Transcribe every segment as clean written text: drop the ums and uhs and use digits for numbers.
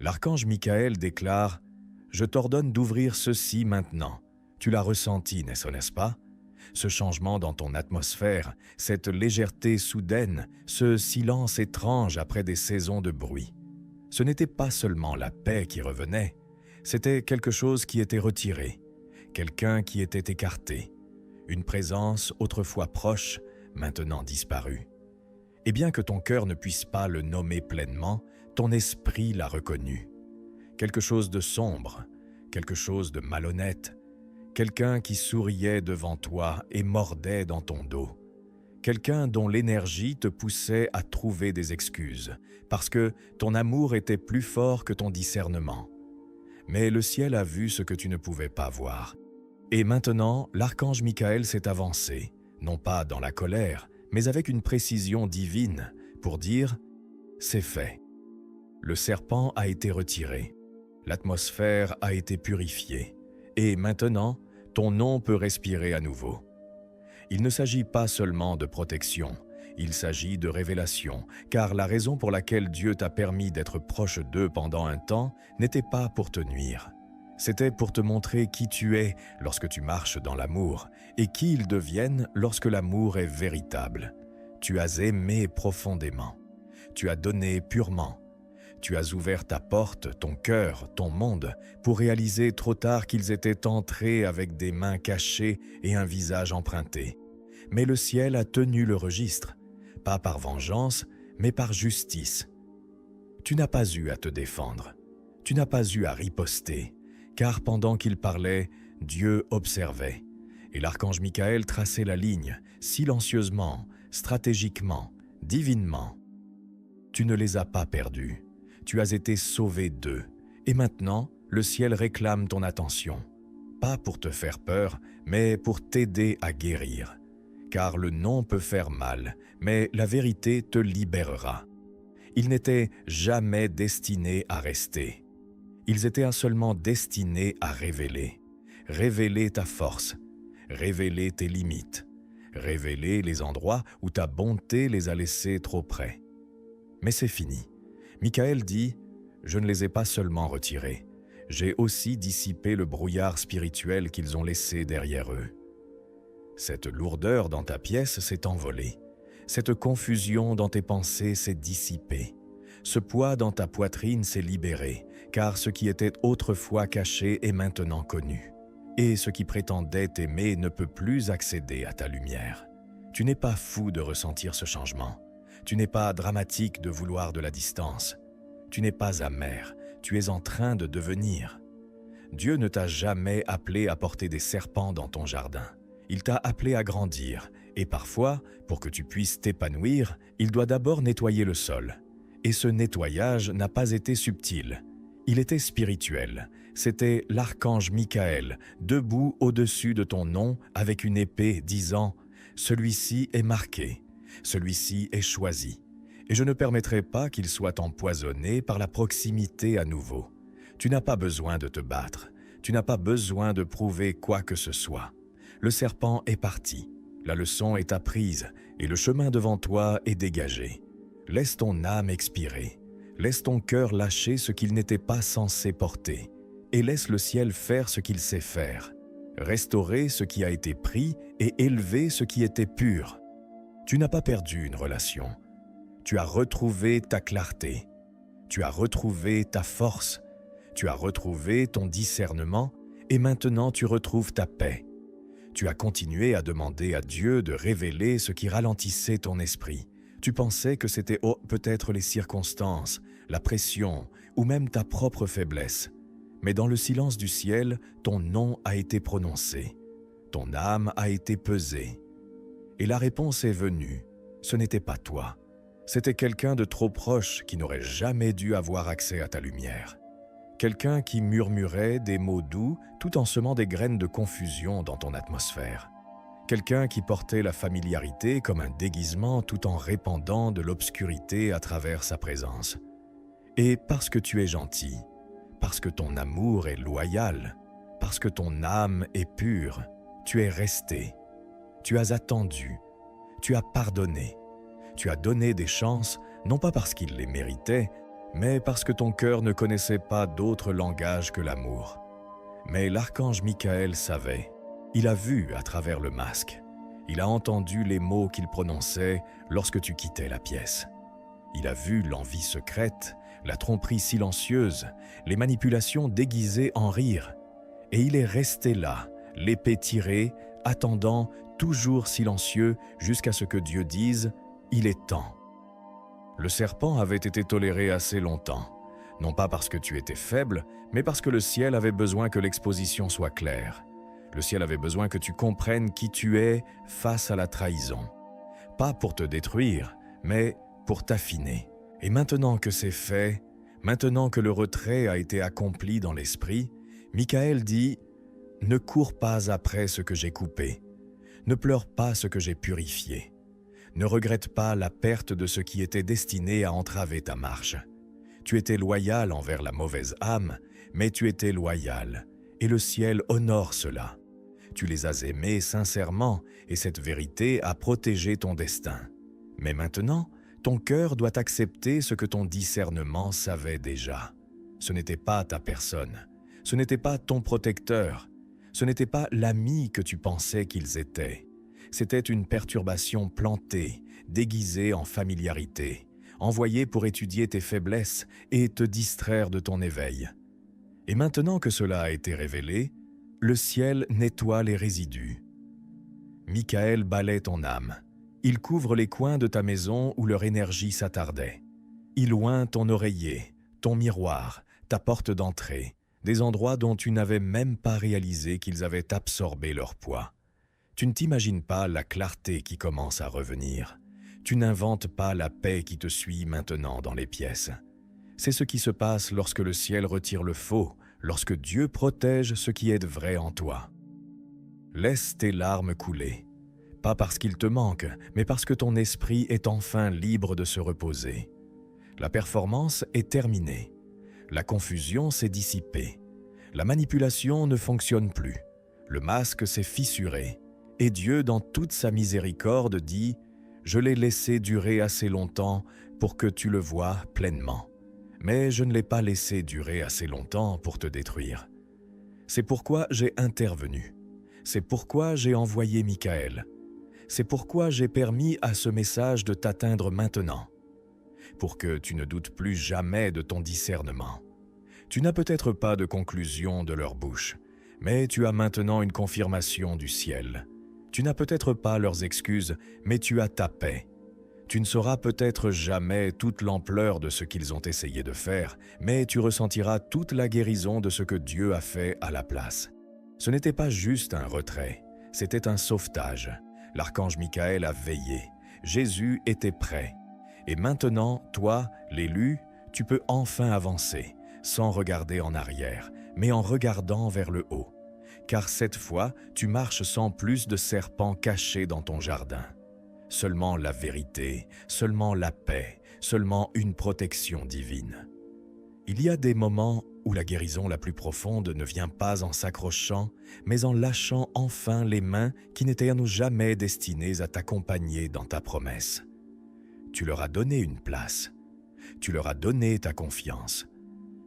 L'archange Michael déclare « Je t'ordonne d'ouvrir ceci maintenant. Tu l'as ressenti, n'est-ce pas? Ce changement dans ton atmosphère, cette légèreté soudaine, ce silence étrange après des saisons de bruit. Ce n'était pas seulement la paix qui revenait, c'était quelque chose qui était retiré, quelqu'un qui était écarté, une présence autrefois proche, maintenant disparue. Et bien que ton cœur ne puisse pas le nommer pleinement, ton esprit l'a reconnu. Quelque chose de sombre, quelque chose de malhonnête, quelqu'un qui souriait devant toi et mordait dans ton dos. Quelqu'un dont l'énergie te poussait à trouver des excuses, parce que ton amour était plus fort que ton discernement. Mais le ciel a vu ce que tu ne pouvais pas voir. Et maintenant, l'archange Michael s'est avancé, non pas dans la colère, mais avec une précision divine, pour dire « c'est fait ». Le serpent a été retiré, l'atmosphère a été purifiée, et maintenant, ton nom peut respirer à nouveau. Il ne s'agit pas seulement de protection, il s'agit de révélation, car la raison pour laquelle Dieu t'a permis d'être proche d'eux pendant un temps n'était pas pour te nuire. C'était pour te montrer qui tu es lorsque tu marches dans l'amour, et qui ils deviennent lorsque l'amour est véritable. Tu as aimé profondément, tu as donné purement, tu as ouvert ta porte, ton cœur, ton monde, pour réaliser trop tard qu'ils étaient entrés avec des mains cachées et un visage emprunté. Mais le ciel a tenu le registre, pas par vengeance, mais par justice. Tu n'as pas eu à te défendre, tu n'as pas eu à riposter, car pendant qu'il parlait, Dieu observait, et l'archange Michael traçait la ligne, silencieusement, stratégiquement, divinement. Tu ne les as pas perdus. Tu as été sauvé d'eux, et maintenant, le ciel réclame ton attention. Pas pour te faire peur, mais pour t'aider à guérir. Car le non peut faire mal, mais la vérité te libérera. Ils n'étaient jamais destinés à rester. Ils étaient seulement destinés à révéler. Révéler ta force, révéler tes limites, révéler les endroits où ta bonté les a laissés trop près. Mais c'est fini. Michael dit « Je ne les ai pas seulement retirés, j'ai aussi dissipé le brouillard spirituel qu'ils ont laissé derrière eux. » Cette lourdeur dans ta pièce s'est envolée. Cette confusion dans tes pensées s'est dissipée. Ce poids dans ta poitrine s'est libéré, car ce qui était autrefois caché est maintenant connu. Et ce qui prétendait t'aimer ne peut plus accéder à ta lumière. Tu n'es pas fou de ressentir ce changement. Tu n'es pas dramatique de vouloir de la distance. Tu n'es pas amer, tu es en train de devenir. Dieu ne t'a jamais appelé à porter des serpents dans ton jardin. Il t'a appelé à grandir, et parfois, pour que tu puisses t'épanouir, il doit d'abord nettoyer le sol. Et ce nettoyage n'a pas été subtil. Il était spirituel. C'était l'archange Michael, debout au-dessus de ton nom avec une épée disant « Celui-ci est marqué, celui-ci est choisi. Et je ne permettrai pas qu'il soit empoisonné par la proximité à nouveau. Tu n'as pas besoin de te battre. Tu n'as pas besoin de prouver quoi que ce soit. Le serpent est parti. La leçon est apprise et le chemin devant toi est dégagé. Laisse ton âme expirer. Laisse ton cœur lâcher ce qu'il n'était pas censé porter. Et laisse le ciel faire ce qu'il sait faire. Restaurer ce qui a été pris et élever ce qui était pur. Tu n'as pas perdu une relation. Tu as retrouvé ta clarté. Tu as retrouvé ta force. Tu as retrouvé ton discernement et maintenant tu retrouves ta paix. Tu as continué à demander à Dieu de révéler ce qui ralentissait ton esprit. Tu pensais que c'était peut-être les circonstances, la pression ou même ta propre faiblesse. Mais dans le silence du ciel, ton nom a été prononcé. Ton âme a été pesée. Et la réponse est venue. Ce n'était pas toi. C'était quelqu'un de trop proche qui n'aurait jamais dû avoir accès à ta lumière. Quelqu'un qui murmurait des mots doux tout en semant des graines de confusion dans ton atmosphère. Quelqu'un qui portait la familiarité comme un déguisement tout en répandant de l'obscurité à travers sa présence. Et parce que tu es gentil, parce que ton amour est loyal, parce que ton âme est pure, tu es resté. Tu as attendu, tu as pardonné, tu as donné des chances, non pas parce qu'il les méritait, mais parce que ton cœur ne connaissait pas d'autre langage que l'amour. Mais l'archange Michael savait. Il a vu à travers le masque. Il a entendu les mots qu'il prononçait lorsque tu quittais la pièce. Il a vu l'envie secrète, la tromperie silencieuse, les manipulations déguisées en rire. Et il est resté là, l'épée tirée, attendant, toujours silencieux, jusqu'à ce que Dieu dise « Il est temps ». Le serpent avait été toléré assez longtemps, non pas parce que tu étais faible, mais parce que le ciel avait besoin que l'exposition soit claire. Le ciel avait besoin que tu comprennes qui tu es face à la trahison. Pas pour te détruire, mais pour t'affiner. Et maintenant que c'est fait, maintenant que le retrait a été accompli dans l'esprit, Michael dit « Ne cours pas après ce que j'ai coupé, ne pleure pas ce que j'ai purifié. Ne regrette pas la perte de ce qui était destiné à entraver ta marche. Tu étais loyal envers la mauvaise âme, mais tu étais loyal, et le ciel honore cela. Tu les as aimés sincèrement, et cette vérité a protégé ton destin. Mais maintenant, ton cœur doit accepter ce que ton discernement savait déjà. Ce n'était pas ta personne, ce n'était pas ton protecteur, ce n'était pas l'ami que tu pensais qu'ils étaient. C'était une perturbation plantée, déguisée en familiarité, envoyée pour étudier tes faiblesses et te distraire de ton éveil. Et maintenant que cela a été révélé, le ciel nettoie les résidus. Michael balaie ton âme. Il couvre les coins de ta maison où leur énergie s'attardait. Il oint ton oreiller, ton miroir, ta porte d'entrée, des endroits dont tu n'avais même pas réalisé qu'ils avaient absorbé leur poids. Tu ne t'imagines pas la clarté qui commence à revenir. Tu n'inventes pas la paix qui te suit maintenant dans les pièces. C'est ce qui se passe lorsque le ciel retire le faux, lorsque Dieu protège ce qui est de vrai en toi. Laisse tes larmes couler, pas parce qu'il te manque, mais parce que ton esprit est enfin libre de se reposer. La performance est terminée. La confusion s'est dissipée. La manipulation ne fonctionne plus. Le masque s'est fissuré. Et Dieu, dans toute sa miséricorde, dit « Je l'ai laissé durer assez longtemps pour que tu le voies pleinement. Mais je ne l'ai pas laissé durer assez longtemps pour te détruire. C'est pourquoi j'ai intervenu. C'est pourquoi j'ai envoyé Michael. C'est pourquoi j'ai permis à ce message de t'atteindre maintenant. Pour que tu ne doutes plus jamais de ton discernement. Tu n'as peut-être pas de conclusion de leur bouche, mais tu as maintenant une confirmation du ciel. Tu n'as peut-être pas leurs excuses, mais tu as ta paix. Tu ne sauras peut-être jamais toute l'ampleur de ce qu'ils ont essayé de faire, mais tu ressentiras toute la guérison de ce que Dieu a fait à la place. Ce n'était pas juste un retrait, c'était un sauvetage. L'archange Michael a veillé. Jésus était prêt. Et maintenant, toi, l'élu, tu peux enfin avancer, sans regarder en arrière, mais en regardant vers le haut. Car cette fois, tu marches sans plus de serpents cachés dans ton jardin. Seulement la vérité, seulement la paix, seulement une protection divine. Il y a des moments où la guérison la plus profonde ne vient pas en s'accrochant, mais en lâchant enfin les mains qui n'étaient à nous jamais destinées à t'accompagner dans ta promesse. Tu leur as donné une place. Tu leur as donné ta confiance.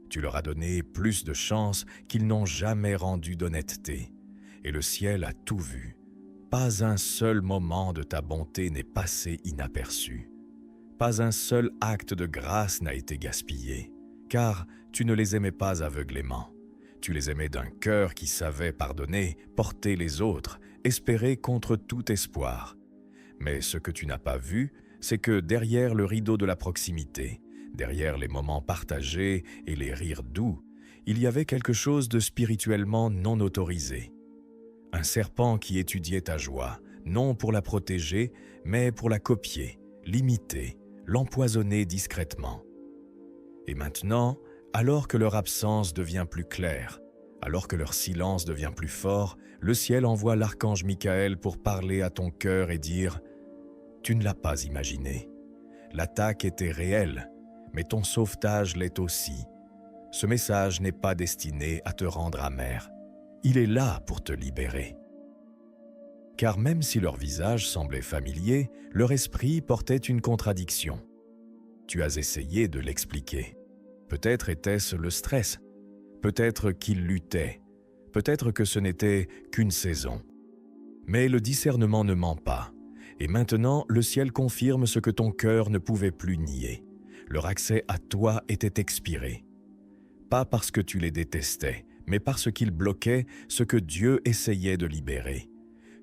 Tu leur as donné plus de chance qu'ils n'ont jamais rendu d'honnêteté. Et le ciel a tout vu. Pas un seul moment de ta bonté n'est passé inaperçu. Pas un seul acte de grâce n'a été gaspillé. Car tu ne les aimais pas aveuglément. Tu les aimais d'un cœur qui savait pardonner, porter les autres, espérer contre tout espoir. Mais ce que tu n'as pas vu, c'est que derrière le rideau de la proximité, derrière les moments partagés et les rires doux, il y avait quelque chose de spirituellement non autorisé. Un serpent qui étudiait ta joie, non pour la protéger, mais pour la copier, l'imiter, l'empoisonner discrètement. Et maintenant, alors que leur absence devient plus claire, alors que leur silence devient plus fort, le ciel envoie l'archange Michael pour parler à ton cœur et dire « Tu ne l'as pas imaginé. L'attaque était réelle, mais ton sauvetage l'est aussi. Ce message n'est pas destiné à te rendre amer. Il est là pour te libérer. » Car même si leur visage semblait familier, leur esprit portait une contradiction. Tu as essayé de l'expliquer. Peut-être était-ce le stress, peut-être qu'il luttait, peut-être que ce n'était qu'une saison. Mais le discernement ne ment pas, et maintenant le ciel confirme ce que ton cœur ne pouvait plus nier. Leur accès à toi était expiré. Pas parce que tu les détestais, mais parce qu'ils bloquaient ce que Dieu essayait de libérer.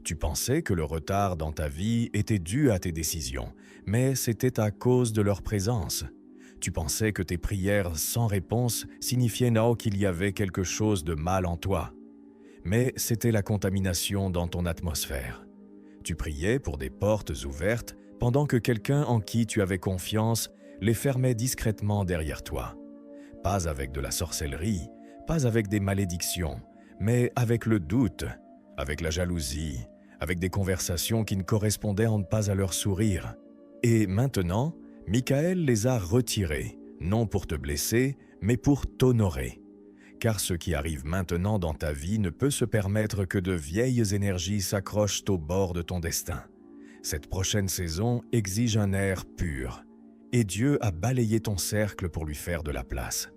Tu pensais que le retard dans ta vie était dû à tes décisions, mais c'était à cause de leur présence. Tu pensais que tes prières sans réponse signifiaient qu'il y avait quelque chose de mal en toi. Mais c'était la contamination dans ton atmosphère. Tu priais pour des portes ouvertes pendant que quelqu'un en qui tu avais confiance les fermait discrètement derrière toi. Pas avec de la sorcellerie, pas avec des malédictions, mais avec le doute, avec la jalousie, avec des conversations qui ne correspondaient pas à leur sourire. Et maintenant, Michael les a retirés, non pour te blesser, mais pour t'honorer. Car ce qui arrive maintenant dans ta vie ne peut se permettre que de vieilles énergies s'accrochent au bord de ton destin. Cette prochaine saison exige un air pur, et Dieu a balayé ton cercle pour lui faire de la place.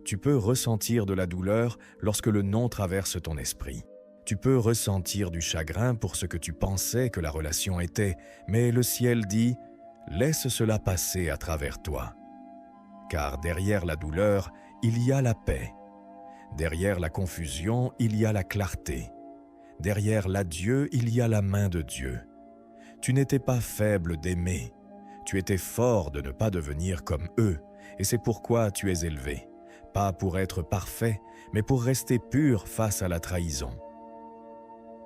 Tu peux ressentir de la douleur lorsque le non traverse ton esprit. Tu peux ressentir du chagrin pour ce que tu pensais que la relation était, mais le ciel dit « Laisse cela passer à travers toi. » Car derrière la douleur, il y a la paix. Derrière la confusion, il y a la clarté. Derrière l'adieu, il y a la main de Dieu. Tu n'étais pas faible d'aimer. Tu étais fort de ne pas devenir comme eux, et c'est pourquoi tu es élevé. Pas pour être parfait, mais pour rester pur face à la trahison.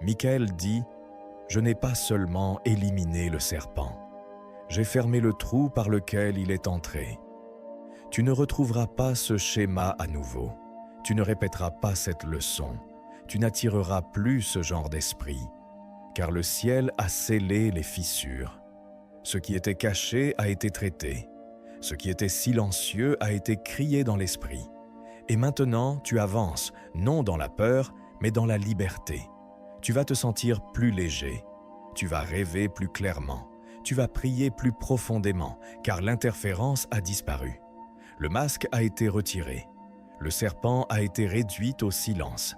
Michael dit « Je n'ai pas seulement éliminé le serpent. J'ai fermé le trou par lequel il est entré. Tu ne retrouveras pas ce schéma à nouveau. Tu ne répéteras pas cette leçon. Tu n'attireras plus ce genre d'esprit, car le ciel a scellé les fissures. Ce qui était caché a été traité. Ce qui était silencieux a été crié dans l'esprit. Et maintenant, tu avances, non dans la peur, mais dans la liberté. Tu vas te sentir plus léger. Tu vas rêver plus clairement. Tu vas prier plus profondément, car l'interférence a disparu. Le masque a été retiré. Le serpent a été réduit au silence.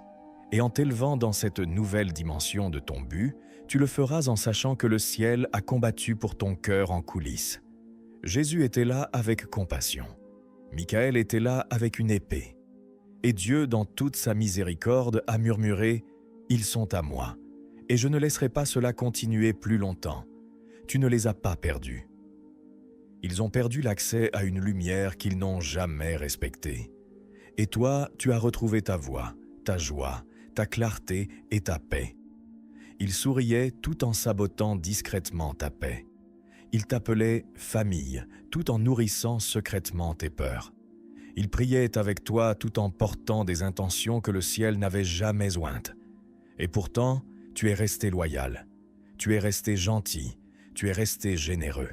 Et en t'élevant dans cette nouvelle dimension de ton but, tu le feras en sachant que le ciel a combattu pour ton cœur en coulisses. Jésus était là avec compassion. Michael était là avec une épée. Et Dieu, dans toute sa miséricorde, a murmuré « Ils sont à moi, et je ne laisserai pas cela continuer plus longtemps. Tu ne les as pas perdus. » Ils ont perdu l'accès à une lumière qu'ils n'ont jamais respectée. Et toi, tu as retrouvé ta voix, ta joie, ta clarté et ta paix. Ils souriaient tout en sabotant discrètement ta paix. Ils t'appelaient « famille » tout en nourrissant secrètement tes peurs. Ils priaient avec toi tout en portant des intentions que le ciel n'avait jamais ointes. Et pourtant, tu es resté loyal. Tu es resté gentil. Tu es resté généreux.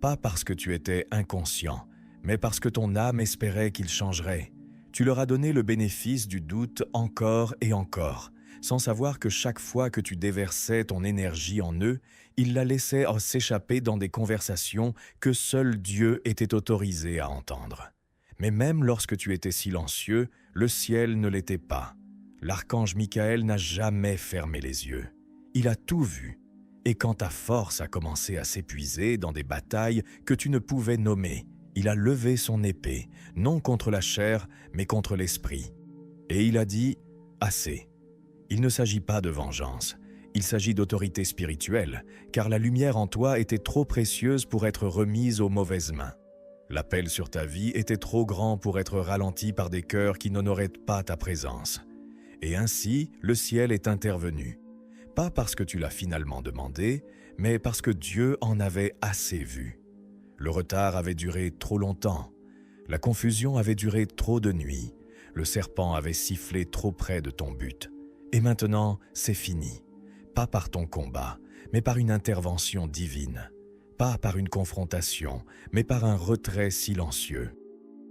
Pas parce que tu étais inconscient, mais parce que ton âme espérait qu'ils changeraient. Tu leur as donné le bénéfice du doute encore et encore, sans savoir que chaque fois que tu déversais ton énergie en eux, ils la laissaient s'échapper dans des conversations que seul Dieu était autorisé à entendre. Mais même lorsque tu étais silencieux, le ciel ne l'était pas. L'archange Michael n'a jamais fermé les yeux. Il a tout vu. Et quand ta force a commencé à s'épuiser dans des batailles que tu ne pouvais nommer, il a levé son épée, non contre la chair, mais contre l'esprit. Et il a dit « Assez ». Il ne s'agit pas de vengeance, il s'agit d'autorité spirituelle, car la lumière en toi était trop précieuse pour être remise aux mauvaises mains. L'appel sur ta vie était trop grand pour être ralenti par des cœurs qui n'honoraient pas ta présence. Et ainsi, le ciel est intervenu. Pas parce que tu l'as finalement demandé, mais parce que Dieu en avait assez vu. Le retard avait duré trop longtemps. La confusion avait duré trop de nuits. Le serpent avait sifflé trop près de ton but. Et maintenant, c'est fini. Pas par ton combat, mais par une intervention divine. Pas par une confrontation, mais par un retrait silencieux.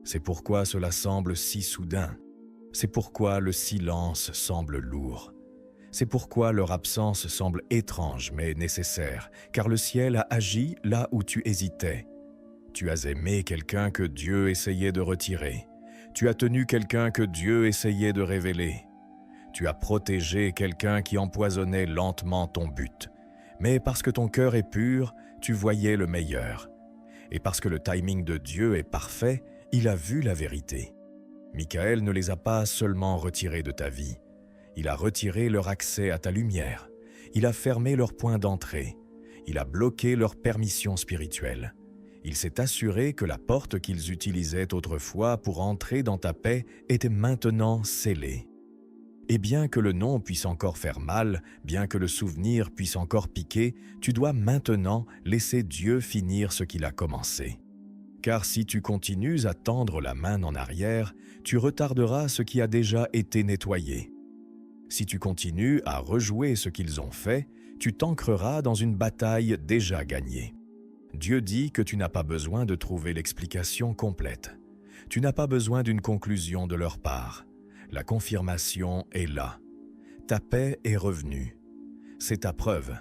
C'est pourquoi cela semble si soudain. C'est pourquoi le silence semble lourd. C'est pourquoi leur absence semble étrange mais nécessaire, car le ciel a agi là où tu hésitais. Tu as aimé quelqu'un que Dieu essayait de retirer. Tu as tenu quelqu'un que Dieu essayait de révéler. Tu as protégé quelqu'un qui empoisonnait lentement ton but. Mais parce que ton cœur est pur, tu voyais le meilleur. Et parce que le timing de Dieu est parfait, il a vu la vérité. Michaël ne les a pas seulement retirés de ta vie. Il a retiré leur accès à ta lumière. Il a fermé leur point d'entrée. Il a bloqué leur permission spirituelle. Il s'est assuré que la porte qu'ils utilisaient autrefois pour entrer dans ta paix était maintenant scellée. Et bien que le nom puisse encore faire mal, bien que le souvenir puisse encore piquer, tu dois maintenant laisser Dieu finir ce qu'il a commencé. Car si tu continues à tendre la main en arrière, tu retarderas ce qui a déjà été nettoyé. Si tu continues à rejouer ce qu'ils ont fait, tu t'ancreras dans une bataille déjà gagnée. Dieu dit que tu n'as pas besoin de trouver l'explication complète. Tu n'as pas besoin d'une conclusion de leur part. La confirmation est là. Ta paix est revenue. C'est ta preuve.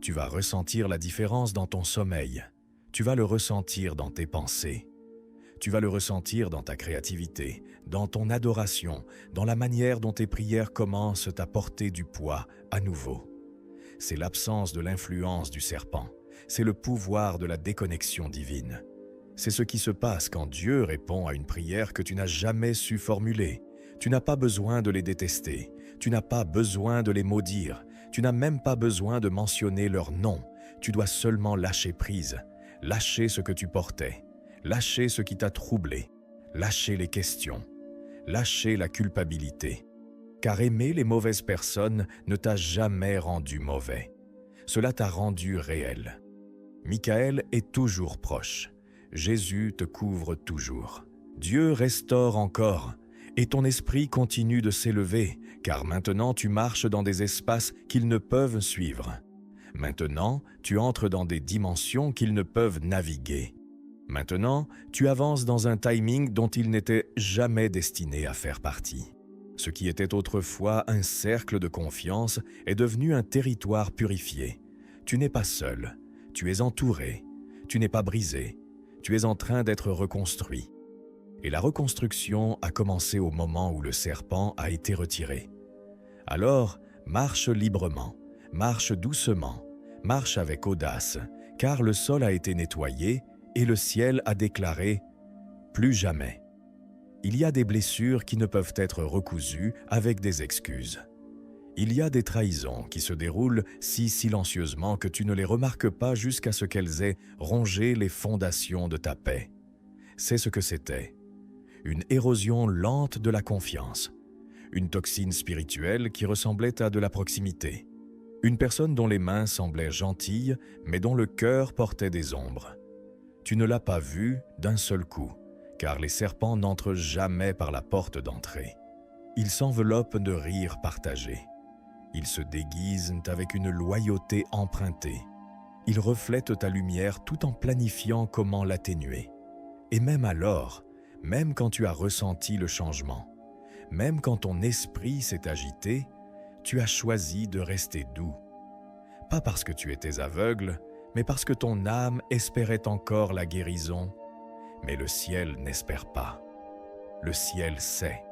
Tu vas ressentir la différence dans ton sommeil. Tu vas le ressentir dans tes pensées. Tu vas le ressentir dans ta créativité, dans ton adoration, dans la manière dont tes prières commencent à porter du poids à nouveau. C'est l'absence de l'influence du serpent. C'est le pouvoir de la déconnexion divine. C'est ce qui se passe quand Dieu répond à une prière que tu n'as jamais su formuler. Tu n'as pas besoin de les détester. Tu n'as pas besoin de les maudire. Tu n'as même pas besoin de mentionner leur nom. Tu dois seulement lâcher prise. Lâcher ce que tu portais. Lâcher ce qui t'a troublé. Lâcher les questions. Lâcher la culpabilité. Car aimer les mauvaises personnes ne t'a jamais rendu mauvais. Cela t'a rendu réel. Michaël est toujours proche. Jésus te couvre toujours. Dieu restaure encore. Et ton esprit continue de s'élever, car maintenant tu marches dans des espaces qu'ils ne peuvent suivre. Maintenant, tu entres dans des dimensions qu'ils ne peuvent naviguer. Maintenant, tu avances dans un timing dont ils n'étaient jamais destinés à faire partie. Ce qui était autrefois un cercle de confiance est devenu un territoire purifié. Tu n'es pas seul, tu es entouré, tu n'es pas brisé, tu es en train d'être reconstruit. Et la reconstruction a commencé au moment où le serpent a été retiré. Alors, marche librement, marche doucement, marche avec audace, car le sol a été nettoyé et le ciel a déclaré « plus jamais ». Il y a des blessures qui ne peuvent être recousues avec des excuses. Il y a des trahisons qui se déroulent si silencieusement que tu ne les remarques pas jusqu'à ce qu'elles aient rongé les fondations de ta paix. C'est ce que c'était. Une érosion lente de la confiance, une toxine spirituelle qui ressemblait à de la proximité, une personne dont les mains semblaient gentilles, mais dont le cœur portait des ombres. Tu ne l'as pas vue d'un seul coup, car les serpents n'entrent jamais par la porte d'entrée. Ils s'enveloppent de rires partagés. Ils se déguisent avec une loyauté empruntée. Ils reflètent ta lumière tout en planifiant comment l'atténuer. Et même alors, même quand tu as ressenti le changement, même quand ton esprit s'est agité, tu as choisi de rester doux. Pas parce que tu étais aveugle, mais parce que ton âme espérait encore la guérison. Mais le ciel n'espère pas. Le ciel sait.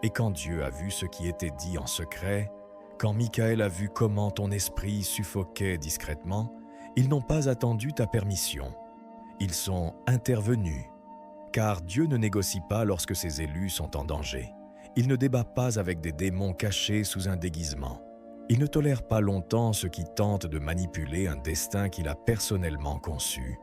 Et quand Dieu a vu ce qui était dit en secret, quand Michaël a vu comment ton esprit suffoquait discrètement, ils n'ont pas attendu ta permission. Ils sont intervenus. Car Dieu ne négocie pas lorsque ses élus sont en danger. Il ne débat pas avec des démons cachés sous un déguisement. Il ne tolère pas longtemps ceux qui tentent de manipuler un destin qu'il a personnellement conçu.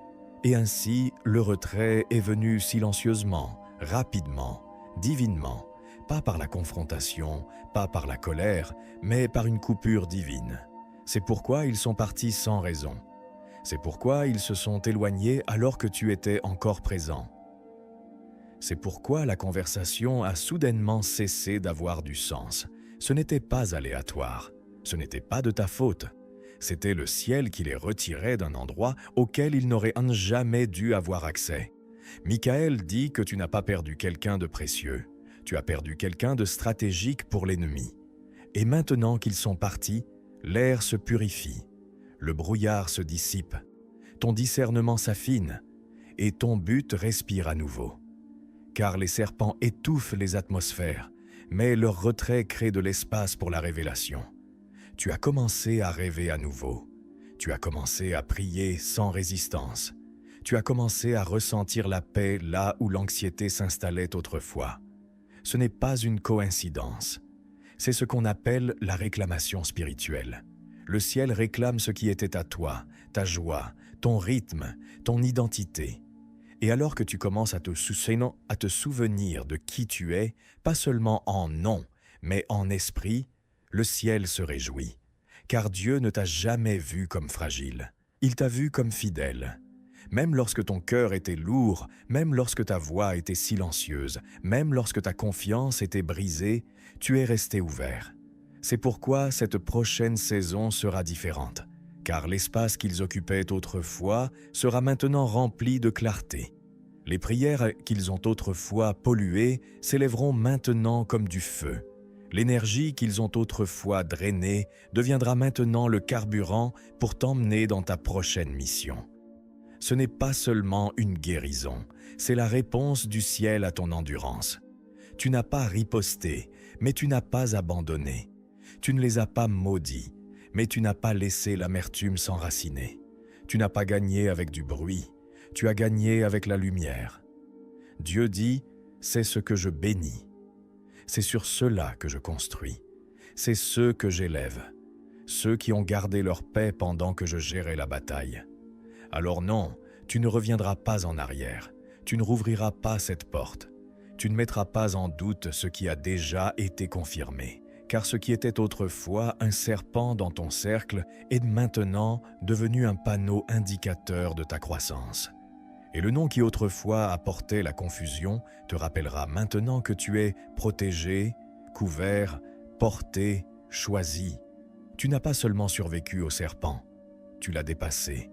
Et ainsi, le retrait est venu silencieusement, rapidement, divinement, pas par la confrontation, pas par la colère, mais par une coupure divine. C'est pourquoi ils sont partis sans raison. C'est pourquoi ils se sont éloignés alors que tu étais encore présent. C'est pourquoi la conversation a soudainement cessé d'avoir du sens. Ce n'était pas aléatoire. Ce n'était pas de ta faute. C'était le ciel qui les retirait d'un endroit auquel ils n'auraient jamais dû avoir accès. Michaël dit que tu n'as pas perdu quelqu'un de précieux. Tu as perdu quelqu'un de stratégique pour l'ennemi. Et maintenant qu'ils sont partis, l'air se purifie. Le brouillard se dissipe. Ton discernement s'affine. Et ton but respire à nouveau. car les serpents étouffent les atmosphères, mais leur retrait crée de l'espace pour la révélation. Tu as commencé à rêver à nouveau. Tu as commencé à prier sans résistance. Tu as commencé à ressentir la paix là où l'anxiété s'installait autrefois. Ce n'est pas une coïncidence. C'est ce qu'on appelle la réclamation spirituelle. Le ciel réclame ce qui était à toi, ta joie, ton rythme, ton identité. Et alors que tu commences à te souvenir de qui tu es, pas seulement en nom, mais en esprit, le ciel se réjouit. Car Dieu ne t'a jamais vu comme fragile. Il t'a vu comme fidèle. Même lorsque ton cœur était lourd, même lorsque ta voix était silencieuse, même lorsque ta confiance était brisée, tu es resté ouvert. C'est pourquoi cette prochaine saison sera différente, car l'espace qu'ils occupaient autrefois sera maintenant rempli de clarté. Les prières qu'ils ont autrefois polluées s'élèveront maintenant comme du feu. L'énergie qu'ils ont autrefois drainée deviendra maintenant le carburant pour t'emmener dans ta prochaine mission. Ce n'est pas seulement une guérison, c'est la réponse du ciel à ton endurance. Tu n'as pas riposté, mais tu n'as pas abandonné. Tu ne les as pas maudits, mais tu n'as pas laissé l'amertume s'enraciner. Tu n'as pas gagné avec du bruit, tu as gagné avec la lumière. Dieu dit, c'est ce que je bénis. C'est sur ceux-là que je construis. C'est ceux que j'élève, ceux qui ont gardé leur paix pendant que je gérais la bataille. Alors non, tu ne reviendras pas en arrière, tu ne rouvriras pas cette porte, tu ne mettras pas en doute ce qui a déjà été confirmé, car ce qui était autrefois un serpent dans ton cercle est maintenant devenu un panneau indicateur de ta croissance. Et le nom qui autrefois apportait la confusion te rappellera maintenant que tu es protégé, couvert, porté, choisi. Tu n'as pas seulement survécu au serpent, tu l'as dépassé.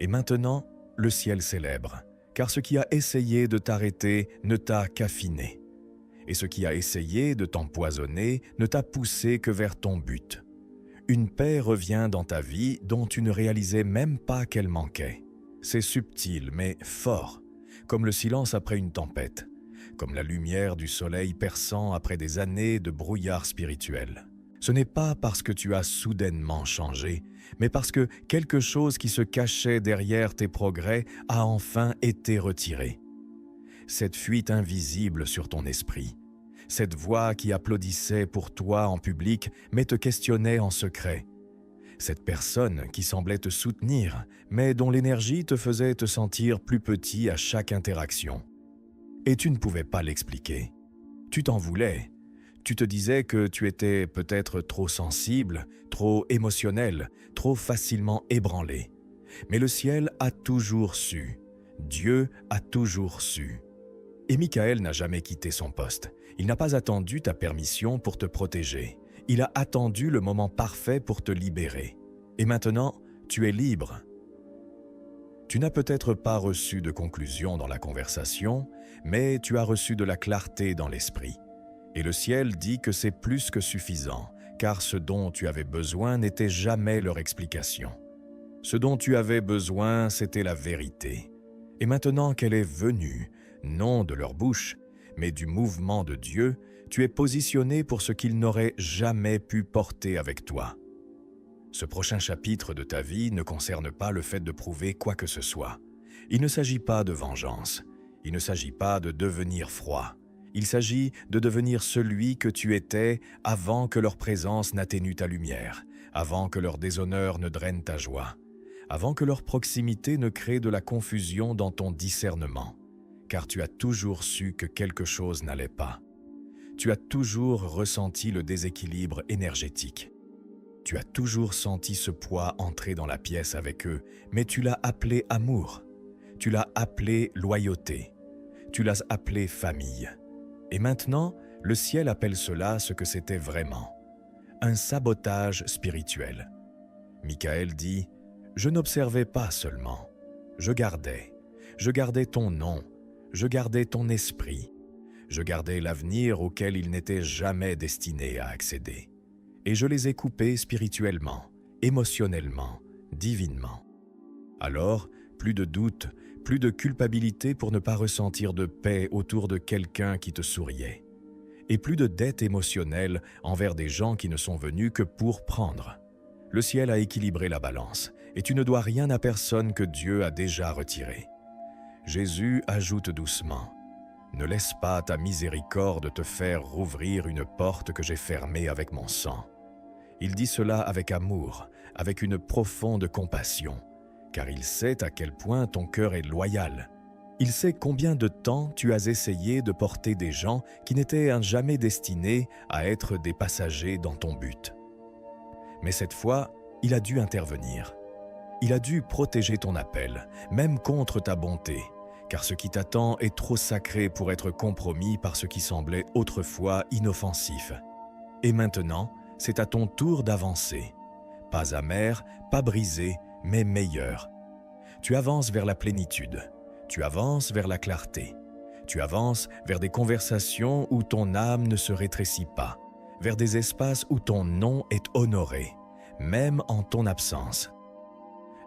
Et maintenant, le ciel célèbre, car ce qui a essayé de t'arrêter ne t'a qu'affiné. Et ce qui a essayé de t'empoisonner ne t'a poussé que vers ton but. Une paix revient dans ta vie dont tu ne réalisais même pas qu'elle manquait. C'est subtil mais fort, comme le silence après une tempête, comme la lumière du soleil perçant après des années de brouillard spirituel. Ce n'est pas parce que tu as soudainement changé, mais parce que quelque chose qui se cachait derrière tes progrès a enfin été retiré. Cette fuite invisible sur ton esprit, cette voix qui applaudissait pour toi en public mais te questionnait en secret, cette personne qui semblait te soutenir mais dont l'énergie te faisait te sentir plus petit à chaque interaction. Et tu ne pouvais pas l'expliquer. Tu t'en voulais. Tu te disais que tu étais peut-être trop sensible, trop émotionnel, trop facilement ébranlé. Mais le ciel a toujours su. Dieu a toujours su. Et Michael n'a jamais quitté son poste. Il n'a pas attendu ta permission pour te protéger. Il a attendu le moment parfait pour te libérer. Et maintenant, tu es libre. Tu n'as peut-être pas reçu de conclusion dans la conversation, mais tu as reçu de la clarté dans l'esprit. Et le ciel dit que c'est plus que suffisant, car ce dont tu avais besoin n'était jamais leur explication. Ce dont tu avais besoin, c'était la vérité. Et maintenant qu'elle est venue, non de leur bouche, mais du mouvement de Dieu, tu es positionné pour ce qu'ils n'auraient jamais pu porter avec toi. Ce prochain chapitre de ta vie ne concerne pas le fait de prouver quoi que ce soit. Il ne s'agit pas de vengeance. Il ne s'agit pas de devenir froid. Il s'agit de devenir celui que tu étais avant que leur présence n'atténue ta lumière, avant que leur déshonneur ne draine ta joie, avant que leur proximité ne crée de la confusion dans ton discernement, car tu as toujours su que quelque chose n'allait pas. Tu as toujours ressenti le déséquilibre énergétique. Tu as toujours senti ce poids entrer dans la pièce avec eux, mais tu l'as appelé amour, tu l'as appelé loyauté, tu l'as appelé famille. Et maintenant, le ciel appelle cela ce que c'était vraiment, un sabotage spirituel. Michael dit, « Je n'observais pas seulement, je gardais ton nom, je gardais ton esprit, je gardais l'avenir auquel ils n'étaient jamais destinés à accéder. Et je les ai coupés spirituellement, émotionnellement, divinement. Alors, plus de doute, plus de culpabilité pour ne pas ressentir de paix autour de quelqu'un qui te souriait, et plus de dette émotionnelle envers des gens qui ne sont venus que pour prendre. Le ciel a équilibré la balance, et tu ne dois rien à personne que Dieu a déjà retiré. Jésus ajoute doucement: « Ne laisse pas ta miséricorde te faire rouvrir une porte que j'ai fermée avec mon sang. » Il dit cela avec amour, avec une profonde compassion, car il sait à quel point ton cœur est loyal. Il sait combien de temps tu as essayé de porter des gens qui n'étaient jamais destinés à être des passagers dans ton but. Mais cette fois, il a dû intervenir. Il a dû protéger ton appel, même contre ta bonté, car ce qui t'attend est trop sacré pour être compromis par ce qui semblait autrefois inoffensif. Et maintenant, c'est à ton tour d'avancer. Pas amer, pas brisé, mais meilleur. Tu avances vers la plénitude. Tu avances vers la clarté. Tu avances vers des conversations où ton âme ne se rétrécit pas, vers des espaces où ton nom est honoré, même en ton absence,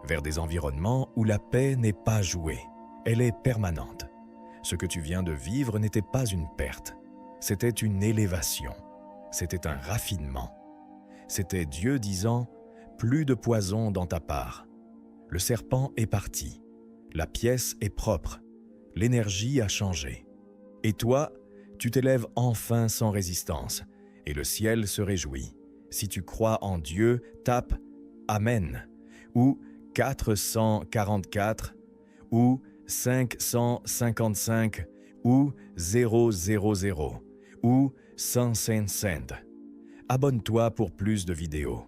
vers des environnements où la paix n'est pas jouée, elle est permanente. Ce que tu viens de vivre n'était pas une perte, c'était une élévation, c'était un raffinement. C'était Dieu disant « Plus de poison dans ta part. Le serpent est parti, la pièce est propre, l'énergie a changé. Et toi, tu t'élèves enfin sans résistance, et le ciel se réjouit. Si tu crois en Dieu, tape « Amen » ou 444 ou 555 ou 000 ou 100 cents. Abonne-toi pour plus de vidéos.